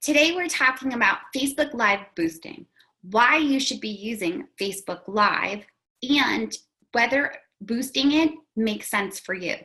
Today we're talking about Facebook Live boosting, why you should be using Facebook Live, and whether boosting it makes sense for you.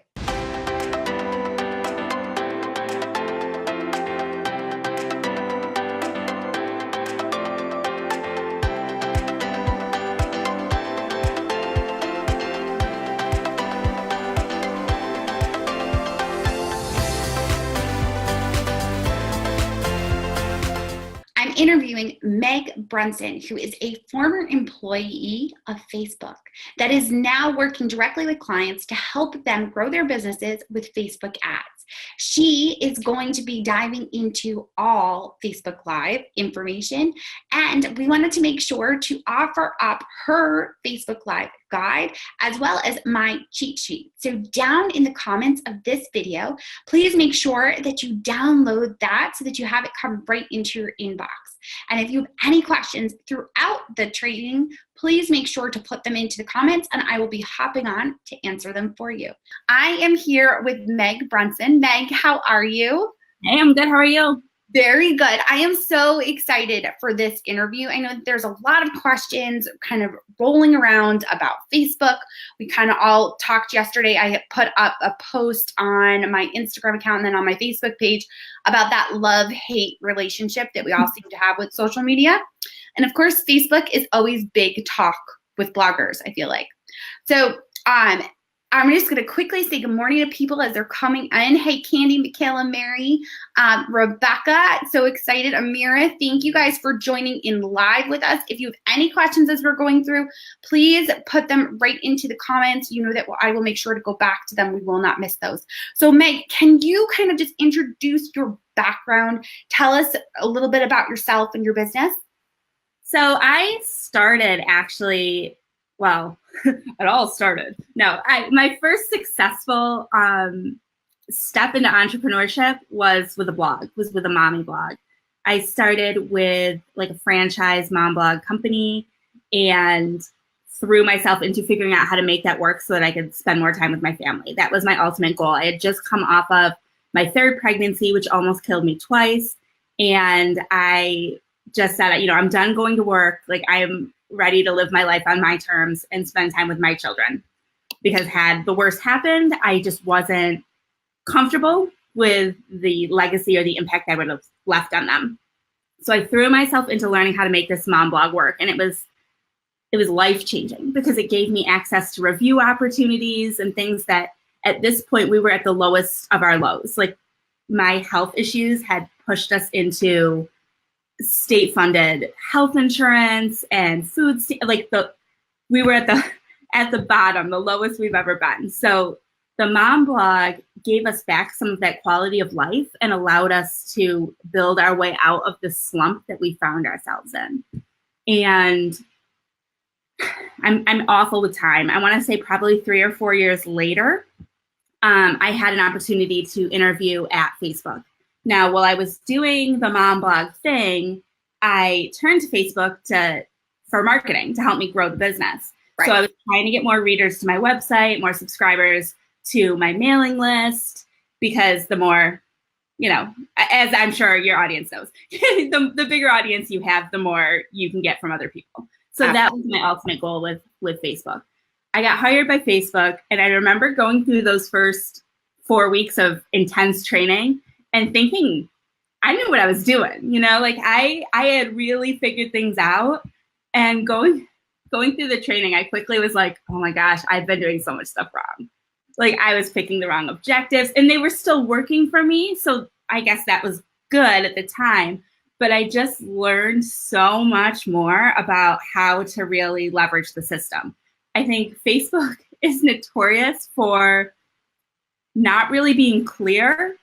I'm interviewing Meg Brunson, who is a former employee of Facebook that is now working directly with clients to help them grow their businesses with Facebook ads. She is going to be diving into all Facebook Live information, and we wanted to make sure to offer up her Facebook Live guide as well as my cheat sheet. So down in the comments of this video, please make sure that you download that so that you have it come right into your inbox. And if you have any questions throughout the training, please make sure to put them into the comments and I will be hopping on to answer them for you. I am here with Meg Brunson. Meg, how are you? Hey, I'm good. How are you? Very good. I am so excited for this interview. I know that there's a lot of questions kind of rolling around about Facebook. We kind of all talked yesterday. I had put up a post on my Instagram account and then on my Facebook page about that love-hate relationship that we all seem to have with social media. And of course, Facebook is always big talk with bloggers, I feel like. So I'm just going to quickly say good morning to people as they're coming in. Hey, Candy, Michaela, Mary, Rebecca, so excited. Amira, thank you guys for joining in live with us. If you have any questions as we're going through, please put them right into the comments. You know that I will make sure to go back to them. We will not miss those. So Meg, can you kind of just introduce your background? Tell us a little bit about yourself and your business. So I started actually, well, it all started. No, my first successful step into entrepreneurship was with a blog, was with a mommy blog. I started with like a franchise mom blog company and threw myself into figuring out how to make that work so that I could spend more time with my family. That was my ultimate goal. I had just come off of my third pregnancy, which almost killed me twice. And I just said, I'm done going to work. Like I'm ready to live my life on my terms and spend time with my children. Because had the worst happened, I just wasn't comfortable with the legacy or the impact I would have left on them. So I threw myself into learning how to make this mom blog work. And it was life-changing because it gave me access to review opportunities and things that at this point we were at the lowest of our lows. Like my health issues had pushed us into state-funded health insurance and food, we were at the bottom, the lowest we've ever been. So the mom blog gave us back some of that quality of life and allowed us to build our way out of the slump that we found ourselves in. And I'm awful with time. I want to say probably 3 or 4 years later, I had an opportunity to interview at Facebook. Now, while I was doing the mom blog thing, I turned to Facebook for marketing to help me grow the business. Right. So I was trying to get more readers to my website, more subscribers to my mailing list, because the more, as I'm sure your audience knows, the bigger audience you have, the more you can get from other people. So that was my ultimate goal with Facebook. I got hired by Facebook, and I remember going through those first 4 weeks of intense training and thinking I knew what I was doing, I had really figured things out. And going through the training, I quickly was like, oh my gosh, I've been doing so much stuff wrong. Like I was picking the wrong objectives and they were still working for me. So I guess that was good at the time, but I just learned so much more about how to really leverage the system. I think Facebook is notorious for not really being clear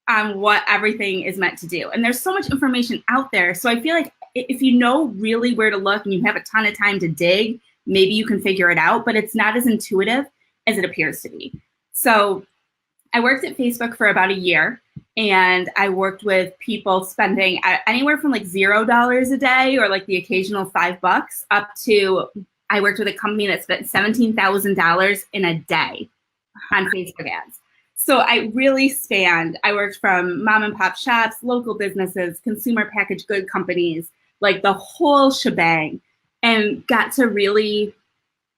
on what everything is meant to do. And there's so much information out there. So I feel like if you know really where to look and you have a ton of time to dig, maybe you can figure it out, but it's not as intuitive as it appears to be. So I worked at Facebook for about a year, and I worked with people spending anywhere from like $0 a day or like the occasional $5 up to, I worked with a company that spent $17,000 in a day on Facebook ads. So I really spanned. I worked from mom and pop shops, local businesses, consumer packaged good companies, like the whole shebang, and got to really,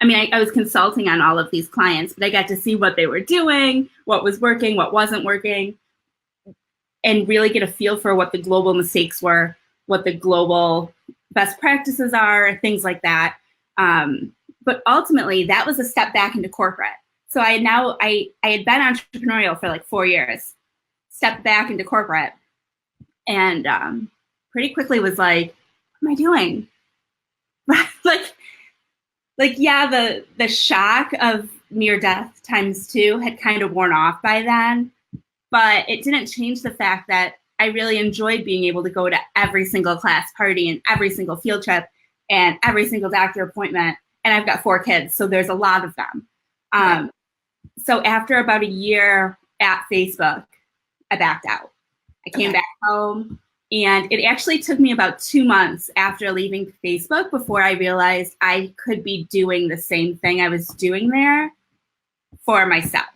I mean, I was consulting on all of these clients, but I got to see what they were doing, what was working, what wasn't working, and really get a feel for what the global mistakes were, what the global best practices are, things like that. But ultimately, that was a step back into corporate. So I had been entrepreneurial for like 4 years, stepped back into corporate, and pretty quickly was like, what am I doing? Yeah, the shock of near death ×2 had kind of worn off by then, but it didn't change the fact that I really enjoyed being able to go to every single class party and every single field trip and every single doctor appointment. And I've got 4 kids, so there's a lot of them. So after about a year at Facebook, I backed out. I came back home, and it actually took me about 2 months after leaving Facebook before I realized I could be doing the same thing I was doing there for myself.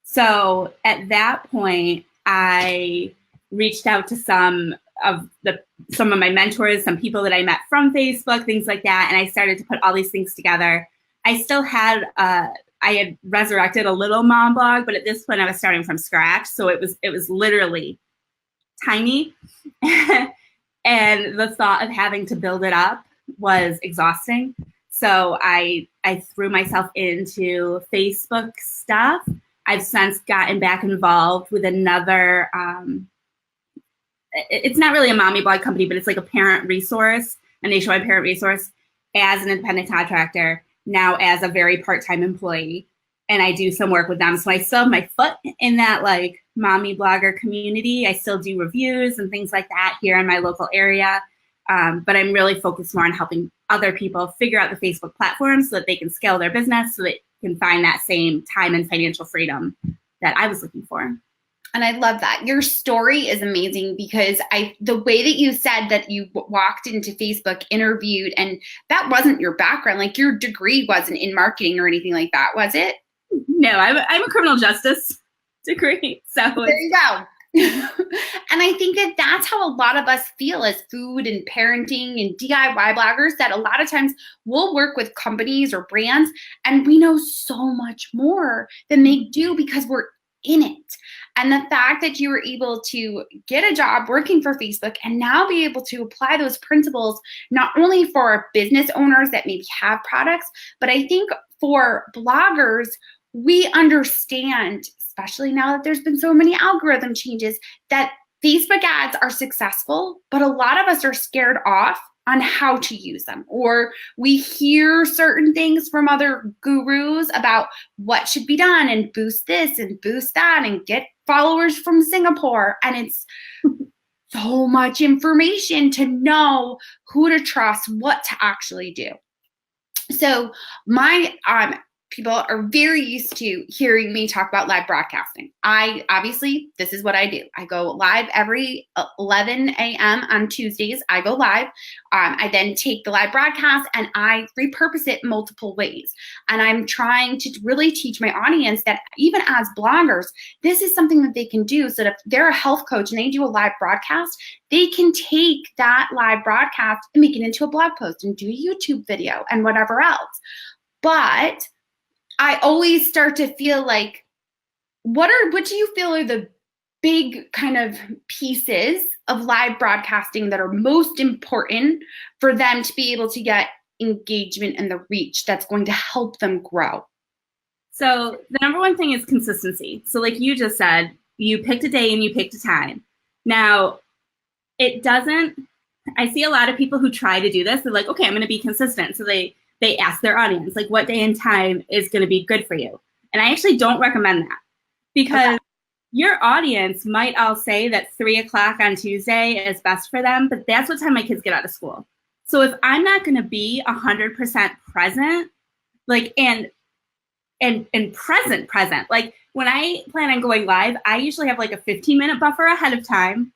So at that point, I reached out to some of my mentors, some people that I met from Facebook, things like that, and I started to put all these things together. I still had I had resurrected a little mom blog, but at this point I was starting from scratch, so it was literally tiny, and the thought of having to build it up was exhausting. So I threw myself into Facebook stuff. I've since gotten back involved with another. It's not really a mommy blog company, but it's like a parent resource, a nationwide parent resource, as an independent contractor, now as a very part-time employee. And I do some work with them. So I still have my foot in that like mommy blogger community. I still do reviews and things like that here in my local area. But I'm really focused more on helping other people figure out the Facebook platform so that they can scale their business, so they can find that same time and financial freedom that I was looking for. And I love that. Your story is amazing because the way that you said that you walked into Facebook, interviewed, and that wasn't your background. Like your degree wasn't in marketing or anything like that, was it? No, I'm a criminal justice degree. So there you go. And I think that that's how a lot of us feel as food and parenting and DIY bloggers, that a lot of times we'll work with companies or brands and we know so much more than they do because we're in it. And the fact that you were able to get a job working for Facebook and now be able to apply those principles, not only for business owners that maybe have products, but I think for bloggers, we understand, especially now that there's been so many algorithm changes, that Facebook ads are successful, but a lot of us are scared off on how to use them. Or we hear certain things from other gurus about what should be done and boost this and boost that and get followers from Singapore. And it's so much information to know who to trust, what to actually do. So my people are very used to hearing me talk about live broadcasting. Obviously, this is what I do. I go live every 11 a.m. on Tuesdays. I go live. I then take the live broadcast and I repurpose it multiple ways. And I'm trying to really teach my audience that even as bloggers, this is something that they can do. So that if they're a health coach and they do a live broadcast, they can take that live broadcast and make it into a blog post and do a YouTube video and whatever else. But I always start to feel like, what do you feel are the big kind of pieces of live broadcasting that are most important for them to be able to get engagement and the reach that's going to help them grow? So the number one thing is consistency. So like you just said, you picked a day and you picked a time. Now, I see a lot of people who try to do this. They're like, okay, I'm going to be consistent. So they ask their audience, like, what day and time is going to be good for you? And I actually don't recommend that because your audience might all say that 3 o'clock on Tuesday is best for them, but that's what time my kids get out of school. So if I'm not going to be 100% present, like, and present, like when I plan on going live, I usually have like a 15-minute buffer ahead of time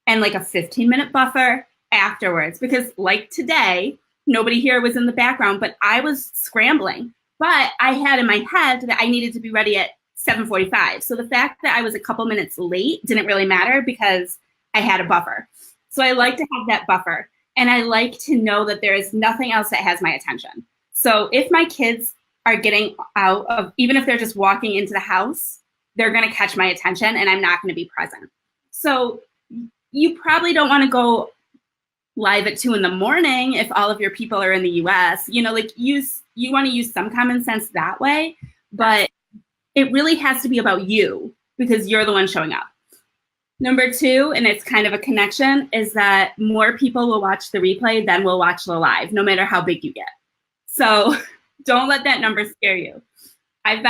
and like a 15-minute buffer afterwards, because like today, nobody here was in the background, but I was scrambling. But I had in my head that I needed to be ready at 7:45. So the fact that I was a couple minutes late didn't really matter because I had a buffer. So I like to have that buffer. And I like to know that there is nothing else that has my attention. So if my kids are getting out of, even if they're just walking into the house, they're going to catch my attention and I'm not going to be present. So you probably don't want to go live at 2 a.m. if all of your people are in the US, you want to use some common sense that way, but it really has to be about you because you're the one showing up. Number 2, and it's kind of a connection, is that more people will watch the replay than will watch the live, no matter how big you get. So don't let that number scare you. I've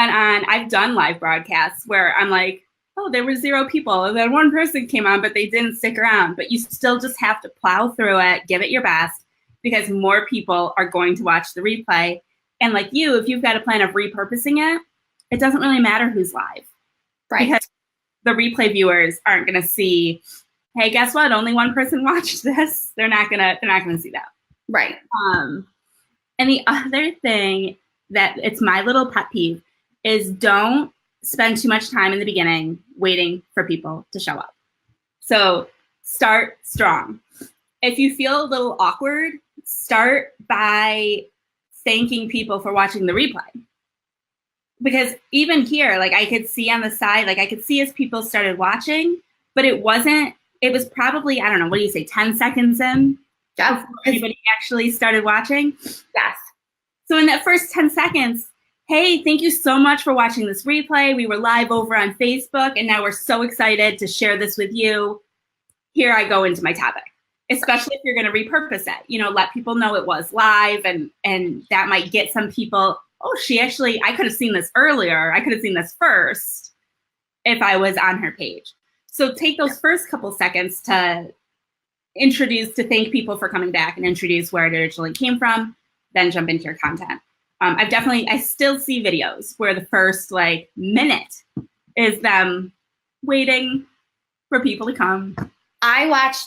done live broadcasts where I'm like, oh, there were 0 people. And then 1 person came on, but they didn't stick around. But you still just have to plow through it, give it your best, because more people are going to watch the replay. And like you, if you've got a plan of repurposing it, it doesn't really matter who's live. Right. Because the replay viewers aren't going to see, hey, guess what? Only 1 person watched this. They're not gonna see that. Right. And the other thing that it's my little pet peeve is don't spend too much time in the beginning waiting for people to show up. So start strong. If you feel a little awkward, start by thanking people for watching the replay. Because even here, like I could see on the side, like I could see as people started watching, but it was probably, I don't know, what do you say, 10 seconds in? Yeah. Before anybody actually started watching? Yes. So in that first 10 seconds, hey, thank you so much for watching this replay. We were live over on Facebook, and now we're so excited to share this with you. Here I go into my topic, especially if you're going to repurpose it. Let people know it was live, and that might get some people, oh, I could have seen this earlier. I could have seen this first if I was on her page. So take those first couple seconds to thank people for coming back and introduce where it originally came from, then jump into your content. I still see videos where the first minute is them waiting for people to come.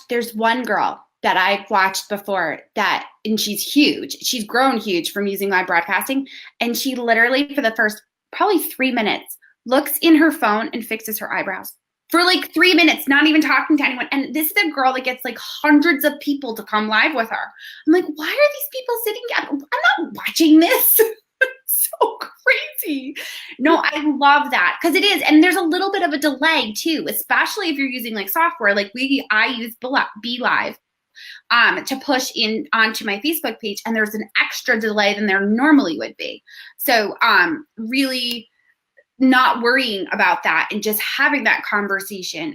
There's one girl that I've watched before and she's huge. She's grown huge from using live broadcasting. And she literally, for the first probably 3 minutes, looks in her phone and fixes her eyebrows. For 3 minutes, not even talking to anyone. And this is a girl that gets hundreds of people to come live with her. I'm like, why are these people sitting down? I'm not watching this. So crazy. No, I love that because it is. And there's a little bit of a delay too, especially if you're using software. I use Be Live to push in onto my Facebook page. And there's an extra delay than there normally would be. So really not worrying about that and just having that conversation.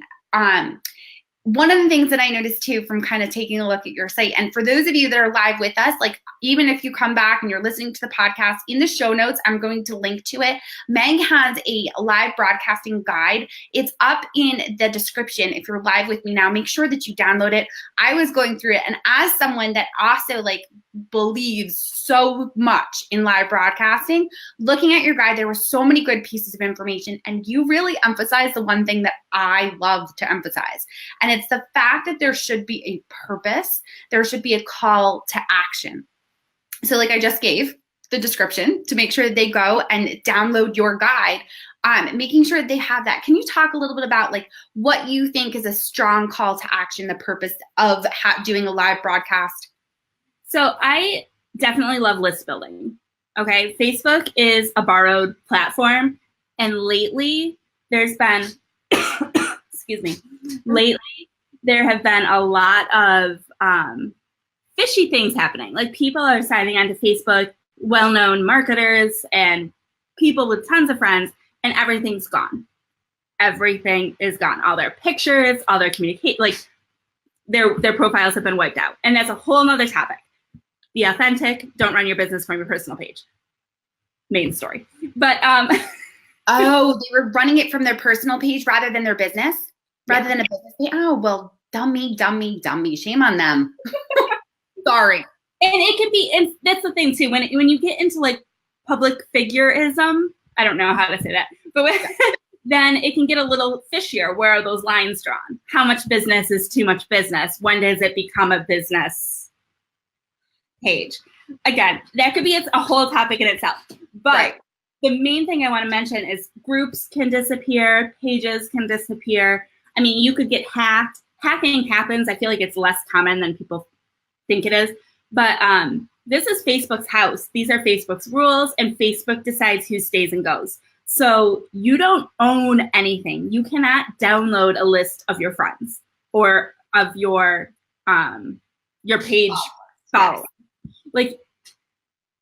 One of the things that I noticed too from kind of taking a look at your site, and for those of you that are live with us, even if you come back and you're listening to the podcast, in the show notes, I'm going to link to it. Meg has a live broadcasting guide. It's up in the description. If you're live with me now, make sure that you download it. I was going through it, and as someone that also believes so much in live broadcasting, looking at your guide, there were so many good pieces of information, and you really emphasize the one thing that I love to emphasize, and it's the fact that there should be a purpose. There should be a call to action. So I just gave the description to make sure that they go and download your guide, making sure they have that. Can you talk a little bit about what you think is a strong call to action, the purpose of doing a live broadcast? So I definitely love list building. Okay. Facebook is a borrowed platform. And lately there's been, there have been a lot of fishy things happening. People are signing onto Facebook, well-known marketers and people with tons of friends, and everything's gone. Everything is gone. All their pictures, all their their profiles have been wiped out. And that's a whole nother topic. Be authentic. Don't run your business from your personal page. Main story. But oh, they were running it from their personal page rather than their business, rather than a business page. Oh, well, dummy. Shame on them. Sorry. And it can be, and that's the thing too. When you get into public figureism, I don't know how to say that, but then it can get a little fishier. Where are those lines drawn? How much business is too much business? When does it become a business page? Again, that could be a whole topic in itself. But the main thing I want to mention is groups can disappear, pages can disappear. I mean, you could get hacked. Hacking happens. I feel like it's less common than people think it is. But this is Facebook's house. These are Facebook's rules, and Facebook decides who stays and goes. So you don't own anything. You cannot download a list of your friends or of your page followers. Like,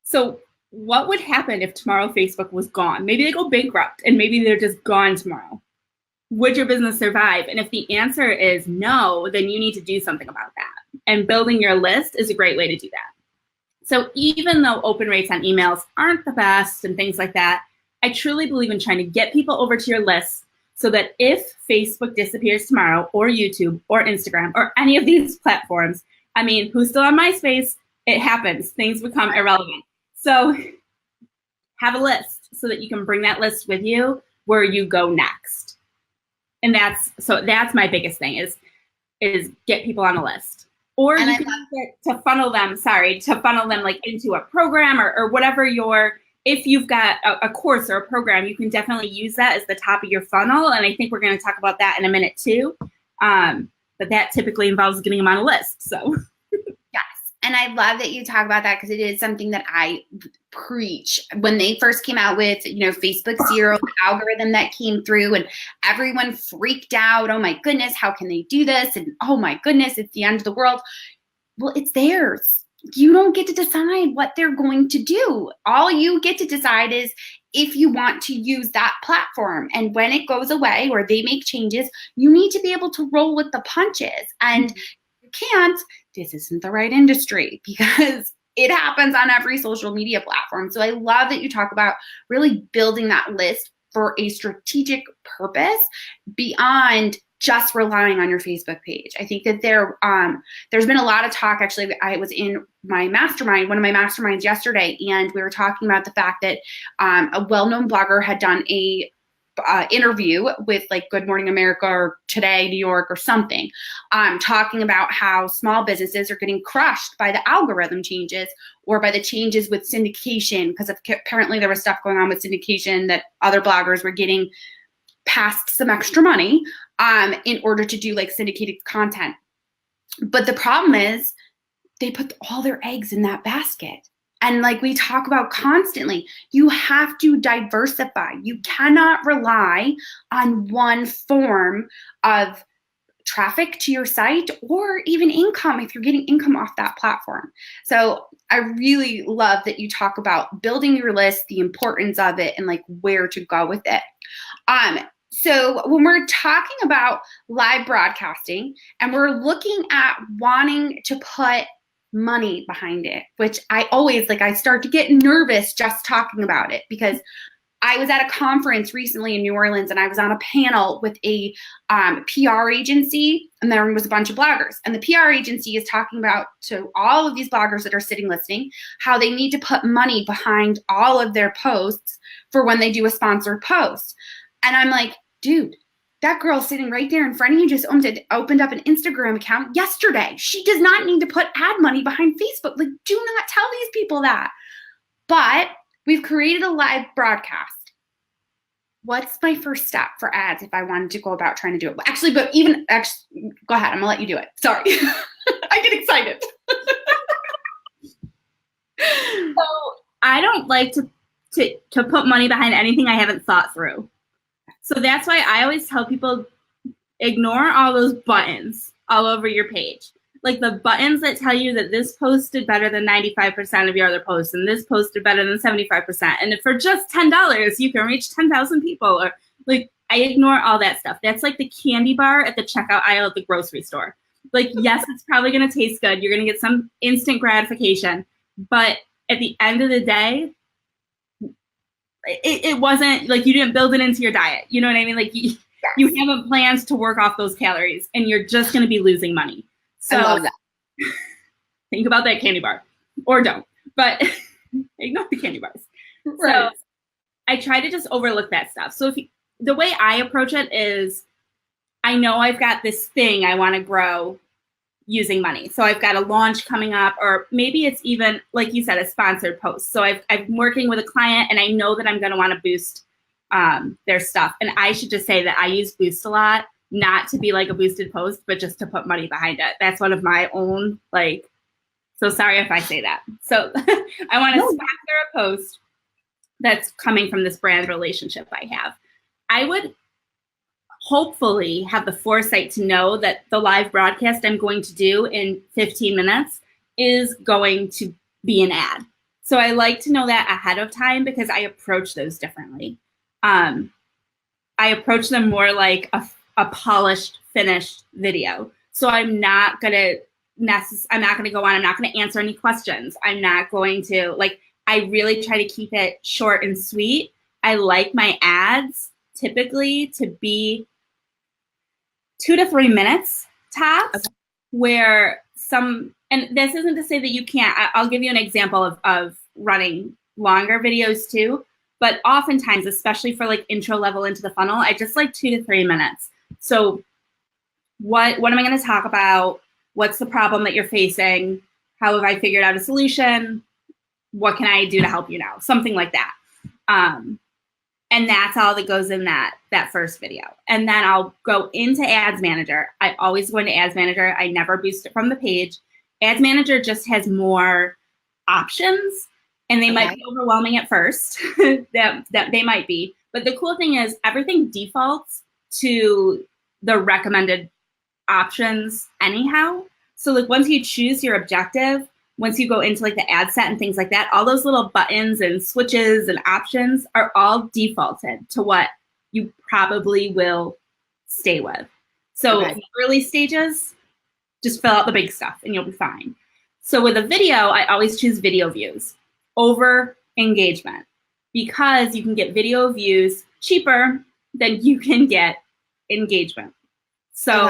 so what would happen if tomorrow Facebook was gone? Maybe they go bankrupt and maybe they're just gone tomorrow. Would your business survive? And if the answer is no, then you need to do something about that. And building your list is a great way to do that. So even though open rates on emails aren't the best and things like that, I truly believe in trying to get people over to your list so that if Facebook disappears tomorrow, or YouTube or Instagram or any of these platforms, I mean, who's still on MySpace? It happens. Things become irrelevant. So have a list so that you can bring that list with you where you go next. And that's my biggest thing is get people on a list. Or you can use it to funnel them like into a program or whatever if you've got a course or a program, you can definitely use that as the top of your funnel. And I think we're going to talk about that in a minute too. But that typically involves getting them on a list. So yes. And I love that you talk about that because it is something that I preach. When they first came out with, Facebook Zero, the algorithm that came through and everyone freaked out. Oh my goodness, how can they do this? And oh my goodness, it's the end of the world. Well, it's theirs. You don't get to decide what they're going to do. All you get to decide is if you want to use that platform. And when it goes away or they make changes, you need to be able to roll with the punches. And you can't, this isn't the right industry because it happens on every social media platform. So I love that you talk about really building that list for a strategic purpose beyond just relying on your Facebook page. I think that there's been a lot of talk. Actually, I was in my mastermind, one of my masterminds yesterday, and we were talking about the fact that a well-known blogger had done a interview with like Good Morning America or Today New York or something, talking about how small businesses are getting crushed by the algorithm changes or by the changes with syndication, because apparently there was stuff going on with syndication that other bloggers were getting past some extra money in order to do like syndicated content. But the problem is they put all their eggs in that basket. And like we talk about constantly, you have to diversify. You cannot rely on one form of traffic to your site or even income if you're getting income off that platform. So I really love that you talk about building your list, the importance of it, and like where to go with it. So when we're talking about live broadcasting and we're looking at wanting to put money behind it, which I start to get nervous just talking about it, because I was at a conference recently in New Orleans and I was on a panel with a PR agency, and there was a bunch of bloggers, and the PR agency is talking about to all of these bloggers that are sitting listening how they need to put money behind all of their posts for when they do a sponsored post. And I'm like, dude, that girl sitting right there in front of you just opened up an Instagram account yesterday. She does not need to put ad money behind Facebook. Like, do not tell these people that. But we've created a live broadcast. What's my first step for ads if I wanted to go about trying to do it? Actually, go ahead. I'm gonna let you do it. Sorry. I get excited. So I don't like to put money behind anything I haven't thought through. So that's why I always tell people, ignore all those buttons all over your page. Like the buttons that tell you that this post did better than 95% of your other posts, and this post did better than 75%. And if for just $10, you can reach 10,000 people. Or like, I ignore all that stuff. That's like the candy bar at the checkout aisle at the grocery store. Like, yes, it's probably going to taste good. You're going to get some instant gratification. But at the end of the day, it wasn't like you didn't build it into your diet. You know what I mean? Like you haven't planned to work off those calories, and you're just going to be losing money. So I love that. Think about that candy bar, or don't, but ignore the candy bars. Right. So I try to just overlook that stuff. So the way I approach it is, I know I've got this thing I want to grow. using money. So I've got a launch coming up, or maybe it's even, like you said, a sponsored post. So I'm working with a client and I know that I'm going to want to boost their stuff. And I should just say that I use Boost a lot, not to be like a boosted post, but just to put money behind it. That's one of my own, like, so sorry if I say that. So I want to sponsor a post that's coming from this brand relationship I have. I would hopefully have the foresight to know that the live broadcast I'm going to do in 15 minutes is going to be an ad. So I like to know that ahead of time because I approach those differently. I approach them more like a polished, finished video. So I'm not going to go on. I'm not going to answer any questions. I'm not going to, like, I really try to keep it short and sweet. I like my ads typically to be 2 to 3 minutes tops, where and this isn't to say that you can't, I'll give you an example of running longer videos too, but oftentimes, especially for like intro level into the funnel, I just like 2 to 3 minutes. So what am I going to talk about? What's the problem that you're facing? How have I figured out a solution? What can I do to help you now? Something like that. And that's all that goes in that first video. And then I'll go into Ads Manager. I always go into Ads Manager. I never boost it from the page. Ads Manager just has more options, and they might be overwhelming at first. that they might be. But the cool thing is everything defaults to the recommended options anyhow. So like once you choose your objective, once you go into like the ad set and things like that, all those little buttons and switches and options are all defaulted to what you probably will stay with. So in the early stages, just fill out the big stuff and you'll be fine. So with a video, I always choose video views over engagement because you can get video views cheaper than you can get engagement. So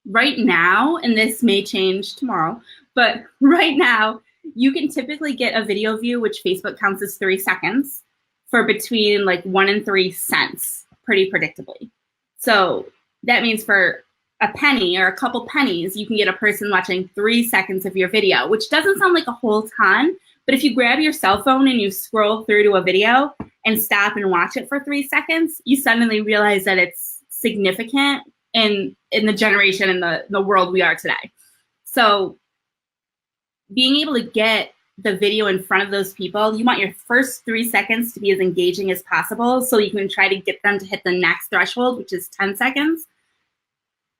right now, and this may change tomorrow, but right now, you can typically get a video view, which Facebook counts as 3 seconds, for between like 1 and 3 cents, pretty predictably. So that means for a penny or a couple pennies, you can get a person watching 3 seconds of your video, which doesn't sound like a whole ton, but if you grab your cell phone and you scroll through to a video and stop and watch it for 3 seconds, you suddenly realize that it's significant in the generation and the world we are today. So being able to get the video in front of those people, you want your first 3 seconds to be as engaging as possible so you can try to get them to hit the next threshold, which is 10 seconds.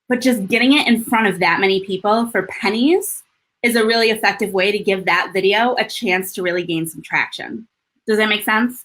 But just getting it in front of that many people for pennies is a really effective way to give that video a chance to really gain some traction. Does that make sense?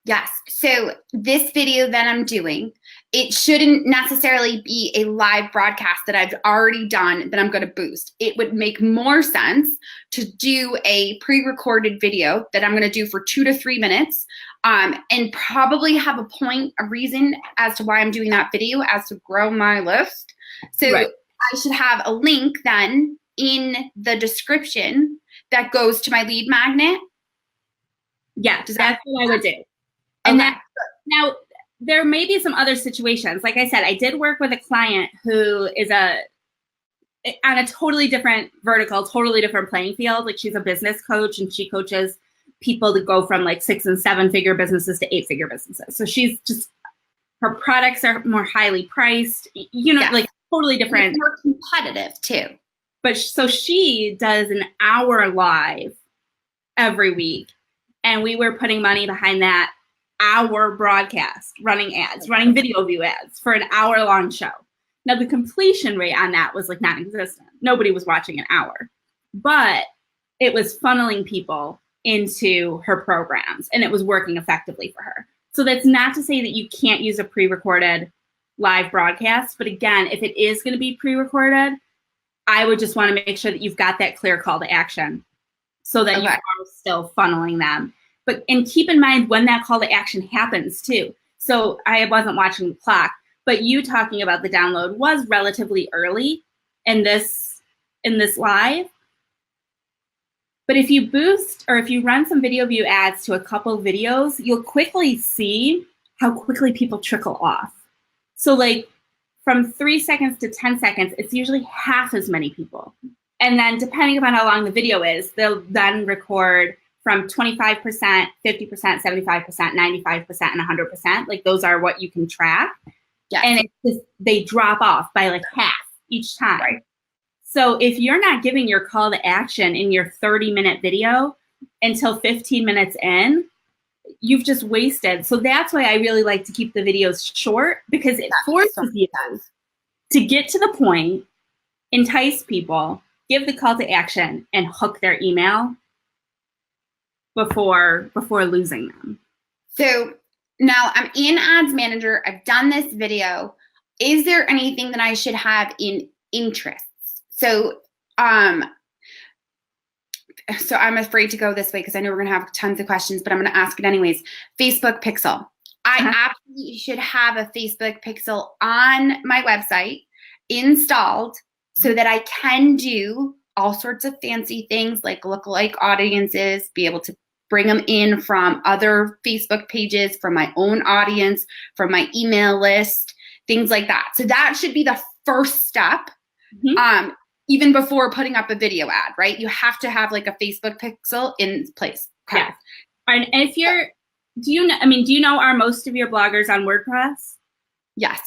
Yes. So this video that I'm doing, it shouldn't necessarily be a live broadcast that I've already done that I'm going to boost. It would make more sense to do a pre-recorded video that I'm going to do for 2 to 3 minutes, and probably have a point, a reason as to why I'm doing that video as to grow my list. So I should have a link then in the description that goes to my lead magnet. Yeah, that's what I would do. And now there may be some other situations. Like I said, I did work with a client who is on a totally different vertical, totally different playing field. Like she's a business coach and she coaches people to go from like 6 and 7 figure businesses to 8 figure businesses. So she's just, her products are more highly priced, like totally different. It's more competitive too. But so she does an hour live every week. And we were putting money behind that hour broadcast, running ads, running video view ads for an hour-long show. Now, the completion rate on that was like non-existent. Nobody was watching an hour. But it was funneling people into her programs, and it was working effectively for her. So that's not to say that you can't use a pre-recorded live broadcast. But again, if it is going to be pre-recorded, I would just want to make sure that you've got that clear call to action so that you are still funneling them. And keep in mind when that call to action happens too. So I wasn't watching the clock, but you talking about the download was relatively early in this live. But if you boost or if you run some video view ads to a couple videos, you'll quickly see how quickly people trickle off. So like from 3 seconds to 10 seconds, it's usually half as many people. And then depending upon how long the video is, they'll then record from 25%, 50%, 75%, 95%, and 100%. Like those are what you can track. Yes. And it's just, they drop off by like half each time. Right. So if you're not giving your call to action in your 30-minute video until 15 minutes in, you've just wasted. So that's why I really like to keep the videos short, because it forces you to get to the point, entice people, give the call to action, and hook their email before losing them. So now I'm in Ads Manager. I've done this video. Is there anything that I should have in interests? So I'm afraid to go this way because I know we're going to have tons of questions, but I'm going to ask it anyways. Facebook Pixel. I absolutely should have a Facebook Pixel on my website installed so that I can do all sorts of fancy things like lookalike audiences, be able to bring them in from other Facebook pages, from my own audience, from my email list, things like that. So that should be the first step, even before putting up a video ad, right? You have to have like a Facebook Pixel in place. Okay. Yeah. And if you're, do you know, are most of your bloggers on WordPress? Yes.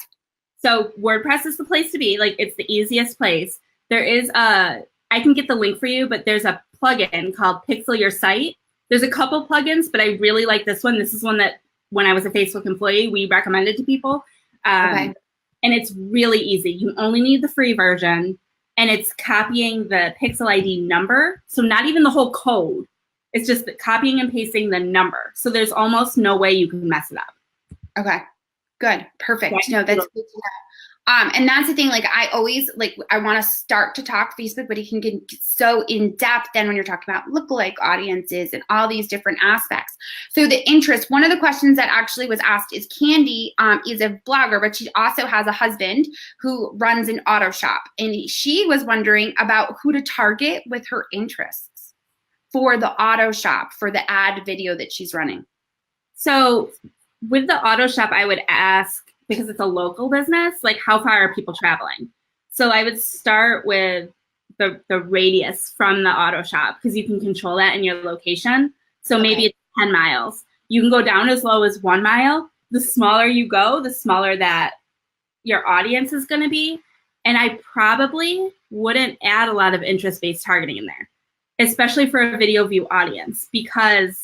So WordPress is the place to be. Like, it's the easiest place. There is I can get the link for you, but there's a plugin called Pixel Your Site. There's a couple plugins, but I really like this one. This is one that when I was a Facebook employee, we recommended to people. Okay. And it's really easy. You only need the free version, and it's copying the Pixel ID number. So not even the whole code. It's just copying and pasting the number. So there's almost no way you can mess it up. Okay. Good. Perfect. No, that's good to know. And that's the thing, like I always, like I want to start to talk Facebook, but it can get so in depth then when you're talking about lookalike audiences and all these different aspects. So the interest, one of the questions that actually was asked is Candy is a blogger, but she also has a husband who runs an auto shop. And she was wondering about who to target with her interests for the auto shop, for the ad video that she's running. So with the auto shop, I would ask, because it's a local business, like how far are people traveling? So I would start with the radius from the auto shop, because you can control that in your location. So maybe it's 10 miles. You can go down as low as 1 mile. The smaller you go, the smaller that your audience is going to be. And I probably wouldn't add a lot of interest-based targeting in there, especially for a video view audience, because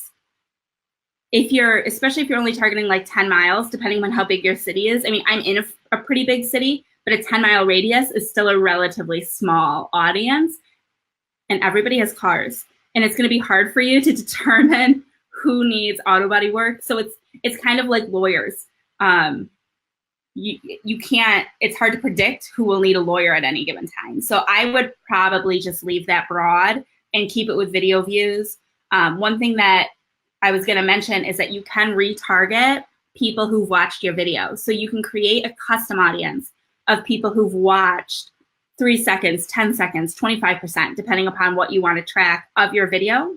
especially if you're only targeting like 10 miles, depending on how big your city is. I mean, I'm in a pretty big city, but a 10-mile radius is still a relatively small audience, and everybody has cars. And it's going to be hard for you to determine who needs auto body work. So it's kind of like lawyers. You can't, it's hard to predict who will need a lawyer at any given time. So I would probably just leave that broad and keep it with video views. One thing that I was going to mention is that you can retarget people who've watched your video. So you can create a custom audience of people who've watched 3 seconds, 10 seconds, 25%, depending upon what you want to track of your video.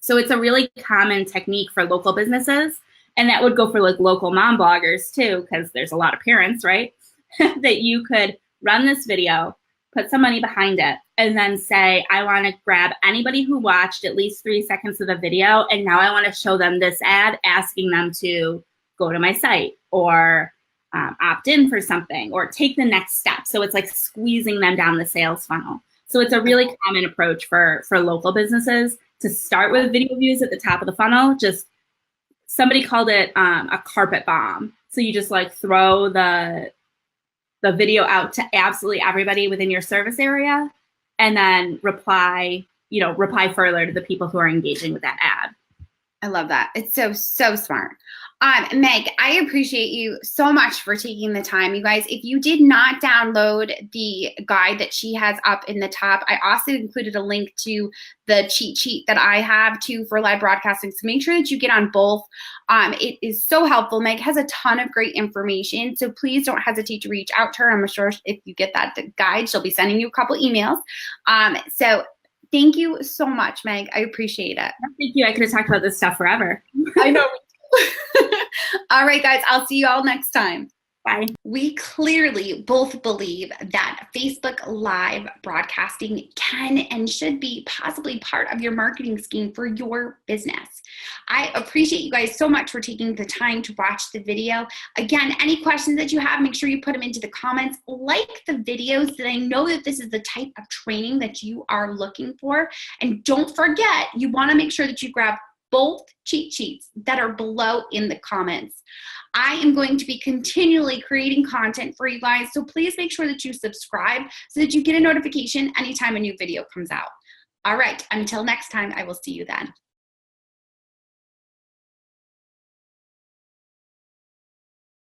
So it's a really common technique for local businesses. And that would go for like local mom bloggers too, because there's a lot of parents, right? That you could run this video, put some money behind it, and then say, I want to grab anybody who watched at least 3 seconds of the video, and now I want to show them this ad asking them to go to my site or opt in for something or take the next step. So it's like squeezing them down the sales funnel. So it's a really common approach for local businesses to start with video views at the top of the funnel. Just somebody called it a carpet bomb. So you just like throw the video out to absolutely everybody within your service area, and then reply further to the people who are engaging with that ad. I love that. It's so smart. Meg, I appreciate you so much for taking the time. You guys, if you did not download the guide that she has up in the top, I also included a link to the cheat sheet that I have too for live broadcasting. So make sure that you get on both. It is so helpful. Meg has a ton of great information. So please don't hesitate to reach out to her. I'm sure if you get that guide, she'll be sending you a couple emails. So thank you so much, Meg. I appreciate it. Thank you. I could have talked about this stuff forever. I know. All right, guys. I'll see you all next time. Bye. We clearly both believe that Facebook Live broadcasting can and should be possibly part of your marketing scheme for your business. I appreciate you guys so much for taking the time to watch the video. Again, any questions that you have, make sure you put them into the comments. Like the videos, that I know that this is the type of training that you are looking for. And don't forget, you want to make sure that you grab both cheat sheets that are below in the comments. I am going to be continually creating content for you guys, so please make sure that you subscribe so that you get a notification anytime a new video comes out. All right, until next time, I will see you then.